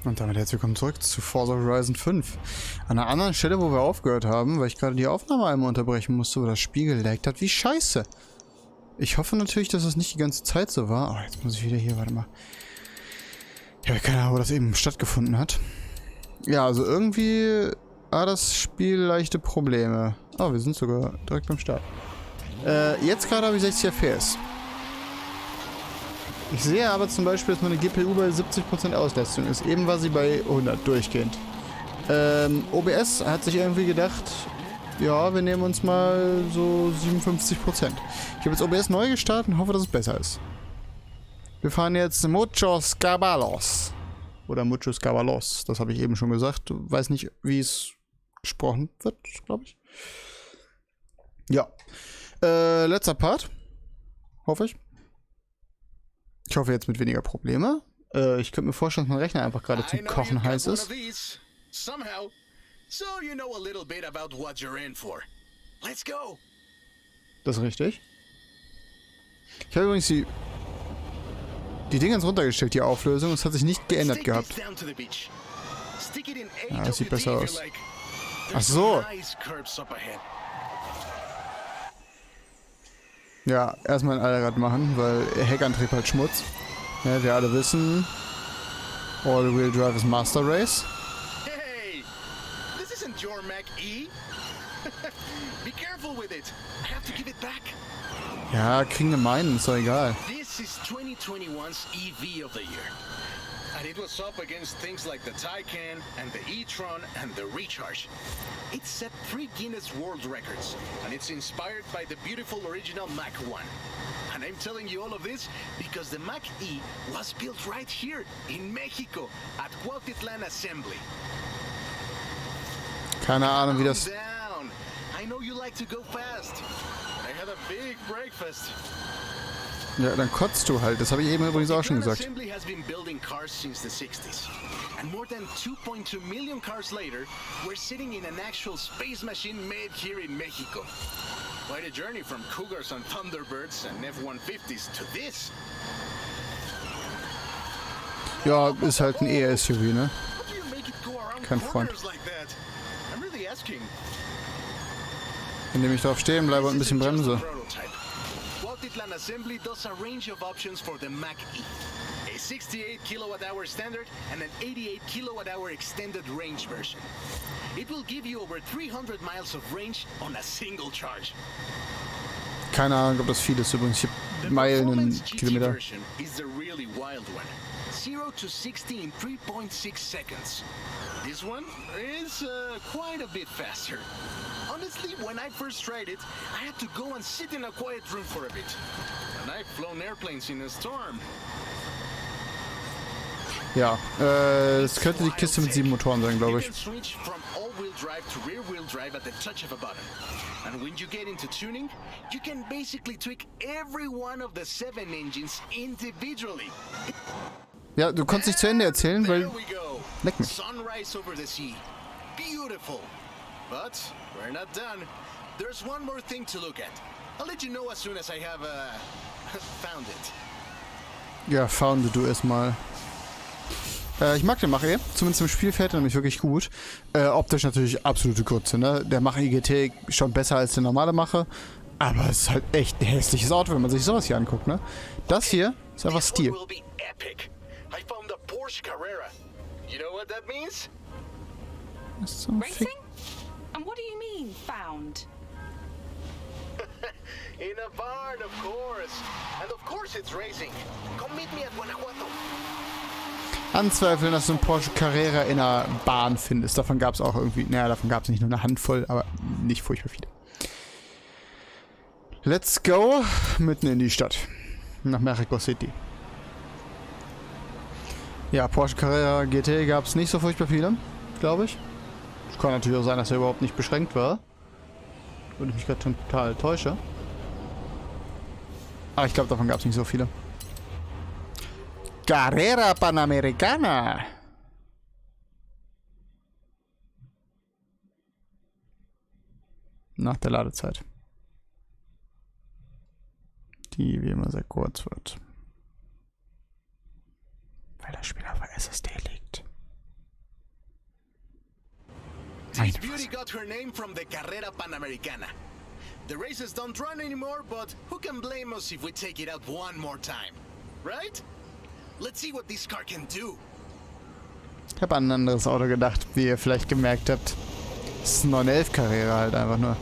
Und damit herzlich willkommen zurück zu Forza Horizon 5. An einer anderen Stelle, wo wir aufgehört haben, weil ich gerade die Aufnahme einmal unterbrechen musste, wo das Spiel gelaggt hat. Wie scheiße! Ich hoffe natürlich, dass es nicht die ganze Zeit so war. Oh, jetzt muss ich wieder hier, warte mal. Ich habe keine Ahnung, wo das eben stattgefunden hat. Ja, also irgendwie hat das Spiel leichte Probleme. Oh, wir sind sogar direkt beim Start. Jetzt gerade habe ich 60 FPS. Ich sehe aber zum Beispiel, dass meine GPU bei 70% Auslastung ist. Eben war sie bei 100 durchgehend. OBS hat sich irgendwie gedacht, ja, wir nehmen uns mal so 57%. Ich habe jetzt OBS neu gestartet und hoffe, dass es besser ist. Wir fahren jetzt Muchos Caballos. Oder Muchos Caballos. Das habe ich eben schon gesagt. Weiß nicht, wie es gesprochen wird, glaube ich. Ja. Letzter Part. Hoffe ich. Ich hoffe jetzt mit weniger Probleme. Ich könnte mir vorstellen, dass mein Rechner einfach gerade zum Kochen heiß ist. Das ist richtig. Ich habe übrigens die Dinge ganz runtergestellt, die Auflösung. Es hat sich nicht geändert gehabt. Ja, das sieht besser aus. Ach so. Ja, erstmal ein Allrad machen, weil Heckantrieb halt Schmutz. Ja, wir alle wissen, All-Wheel Drive ist Master Race. Hey, this isn't your Mac E. Be careful with it. I have to give it back. Ja, kriegen wir meinen, ist doch egal. This is 2021's EV of the year. And it was up against things like the Taycan and the e-tron and the Recharge. It set 3 Guinness World Records, and it's inspired by the beautiful original Mac 1. And I'm telling you all of this because the Mac E was built right here in Mexico at Cuautitlán Assembly. Keine Ahnung, wie das... I know you like to go fast. I had a big breakfast. Ja, dann kotzt du halt. Das habe ich eben übrigens auch schon gesagt. And more than 2.2 million cars later, we're sitting in an actual space machine made here in Mexico. Quite a journey from Cougars and Thunderbirds and F-150s to this. Ja, ist halt ein E-SUV, ne? Kein Freund. Indem ich drauf stehen bleibe und ein bisschen bremse. Cuautitlán Assembly does a range of options for the Mac E. A 68 kWh standard and an 88 kWh extended range version. It will give you over 300 miles of range on a single charge. Keine Ahnung, ob das viel ist übrigens. Ich habe Meilen in Kilometer. Is the really wild one. 0 to 60 in 3.6 seconds. This one is quite a bit faster. Honestly, when I first tried it, I had to go and sit in a quiet room for a bit. And I've flown airplanes in a storm. Ja, es könnte die Kiste mit 7 Motoren sein, glaube ich. And when you get into tuning, you can basically tweak every one of the 7 engines individually. Ja, du konntest nicht zu Ende erzählen, weil... Leck mich. Sunrise over the sea. Beautiful. But we're not done. There's one more thing to look at. I'll let you know as soon as I have found it. Ja, found du erstmal. Ich mag den Mach-E. Zumindest im Spiel fährt er nämlich wirklich gut. Optisch natürlich absolute Grütze, ne? Der Mach-E GT schon besser als der normale Mache. Aber es ist halt echt ein hässliches Auto, wenn man sich sowas hier anguckt, ne? Das hier ist einfach Stil. I found a Porsche Carrera. You know what that means? Racing? And what do you mean, found? In a barn, of course. And of course it's racing. Come meet me at Guanajuato. Anzweifeln, dass du einen Porsche Carrera in einer Bahn findest. Davon gab es auch irgendwie, naja, davon gab es nicht nur eine Handvoll, aber nicht furchtbar viele. Let's go mitten in die Stadt. Nach Mexico City. Ja, Porsche Carrera GT gab es nicht so furchtbar viele, glaube ich. Es kann natürlich auch sein, dass er überhaupt nicht beschränkt war. Würde ich mich gerade total täusche. Aber ich glaube, davon gab es nicht so viele. Carrera Panamericana. Nach der Ladezeit. Die wie immer sehr kurz wird. Weil das Spiel auf der SSD liegt. beauty got her name from the Carrera Panamericana. The races don't run anymore, but who can blame us if we take it out one more time? Right? Let's see what this car can do. Ich habe an ein anderes Auto gedacht, wie ihr vielleicht gemerkt habt. Das ist ein 911 Carrera halt einfach nur.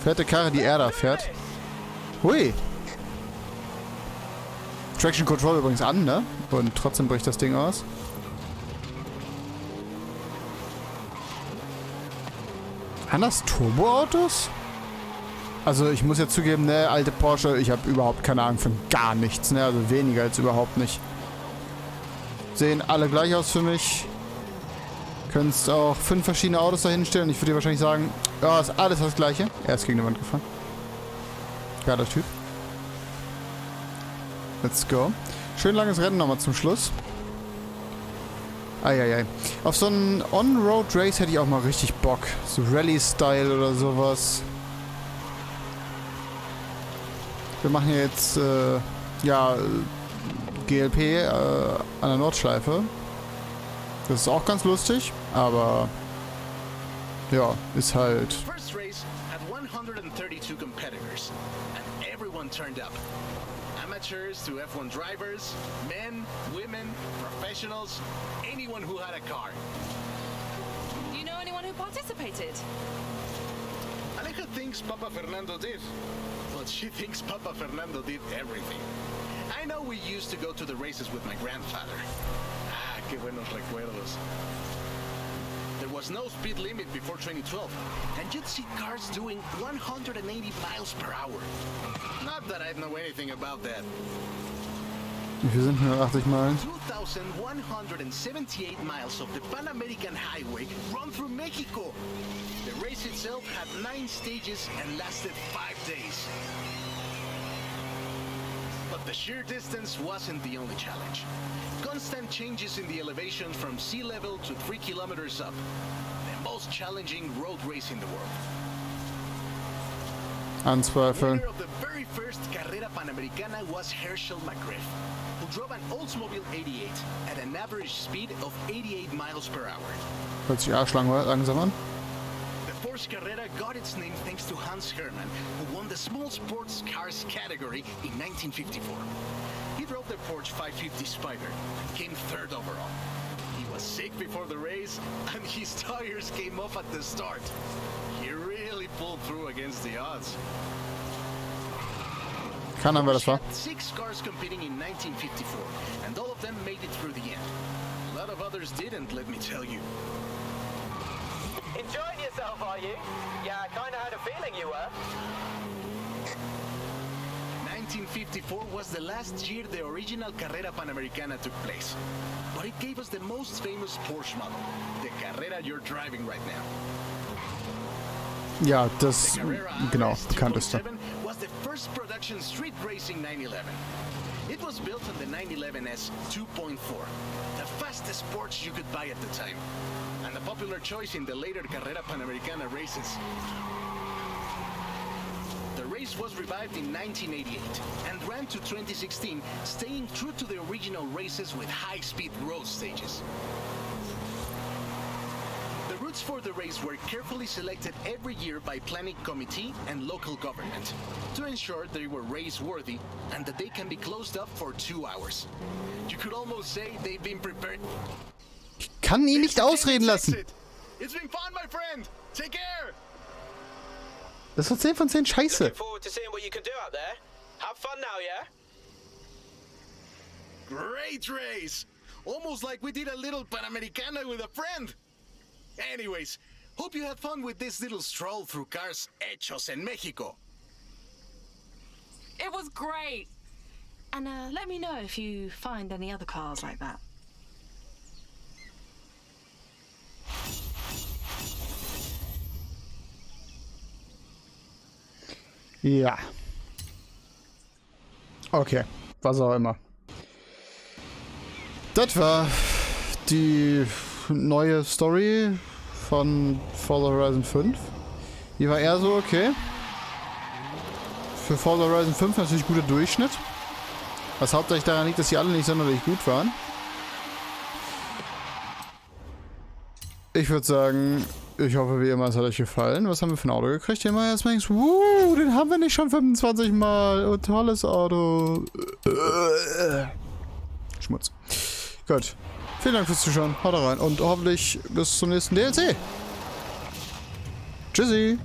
Fette Karre, die er da fährt. Hui. Traction Control übrigens an, ne? Und trotzdem bricht das Ding aus. Waren das Turboautos? Also ich muss ja zugeben, ne, alte Porsche, ich habe überhaupt keine Ahnung von gar nichts, ne? Also weniger als überhaupt nicht. Sehen alle gleich aus für mich. Könntest auch 5 verschiedene Autos da hinstellen. Ich würde dir wahrscheinlich sagen, ja, ist alles das gleiche. Er ist gegen die Wand gefahren. Geiler Typ. Let's go. Schön langes Rennen nochmal zum Schluss. Eieiei. Auf so einen On-Road-Race hätte ich auch mal richtig Bock. So Rallye-Style oder sowas. Wir machen jetzt, ja, GLP an der Nordschleife. Das ist auch ganz lustig, aber ja, ist halt. First race had 132 competitors and everyone turned up. Amateurs to F1 drivers, men, women, professionals, anyone who had a car. Do you know anyone who participated? Aleja thinks Papa Fernando did, but she thinks Papa Fernando did everything. I know we used to go to the races with my grandfather. Ah, qué buenos recuerdos. There was no speed limit before 2012, and you'd see cars doing 180 miles per hour. Not that I know anything about that. Wie viel sind 180 Meilen? 2,178 miles of the Pan American Highway run through Mexico. The race itself had 9 stages and lasted 5 days. But the sheer distance wasn't the only challenge. Constant changes in the elevation from sea level to 3 kilometers up. The most challenging road race in the world. Anzweifeln. The winner of the very first Carrera Panamericana was Hergestellt, who drove an Oldsmobile 88 at an average speed of 88 miles per hour. Hört sich langsam an. The Porsche Carrera got its name thanks to Hans Hermann, who won the small sports cars category in 1954. He drove the Porsche 550 Spider and came 3rd overall. He was sick before the race and his tires came off at the start. He really pulled through against the odds. Keine Ahnung, wer das war. 6 cars competing in 1954, and all of them made it through the end. A lot of others didn't, let me tell you. Enjoying yourself, are you? Yeah, I kind of had a feeling you were. 1954 was the last year the original Carrera Panamericana took place. But it gave us the most famous Porsche model, the Carrera you're driving right now. Ja, das, genau, bekannteste. Was the first production street racing 911. It was built on the 911S 2.4, the fastest Porsche you could buy at the time, and a popular choice in the later Carrera Panamericana races. The race was revived in 1988 and ran to 2016, staying true to the original races with high-speed road stages. The routes for the race were carefully selected every year by planning committee and local government to ensure they were race-worthy and that they can be closed up for 2 hours. You could almost say they've been prepared. Ich kann ihn nicht ausreden lassen. It's been fun, my friend. Take care. Das war 10 von 10 Scheiße. Looking forward to seeing what you can do out there. Have fun now, yeah? Great race. Almost like we did a little Panamericana with a friend. Anyways, hope you had fun with this little stroll through cars hechos en Mexico. It was great. And let me know if you find any other cars like that. Ja. Okay, was auch immer. Das war die neue Story von Forza Horizon 5. Die war eher so okay. Für Forza Horizon 5 natürlich guter Durchschnitt. Was hauptsächlich daran liegt, dass die alle nicht sonderlich gut waren. Ich würde sagen, ich hoffe wie immer, es hat euch gefallen. Was haben wir für ein Auto gekriegt? Den mal jetzt denkst, den haben wir nicht schon 25 Mal. Oh, tolles Auto. Schmutz. Gut. Vielen Dank fürs Zuschauen. Haut rein und hoffentlich bis zum nächsten DLC. Tschüssi.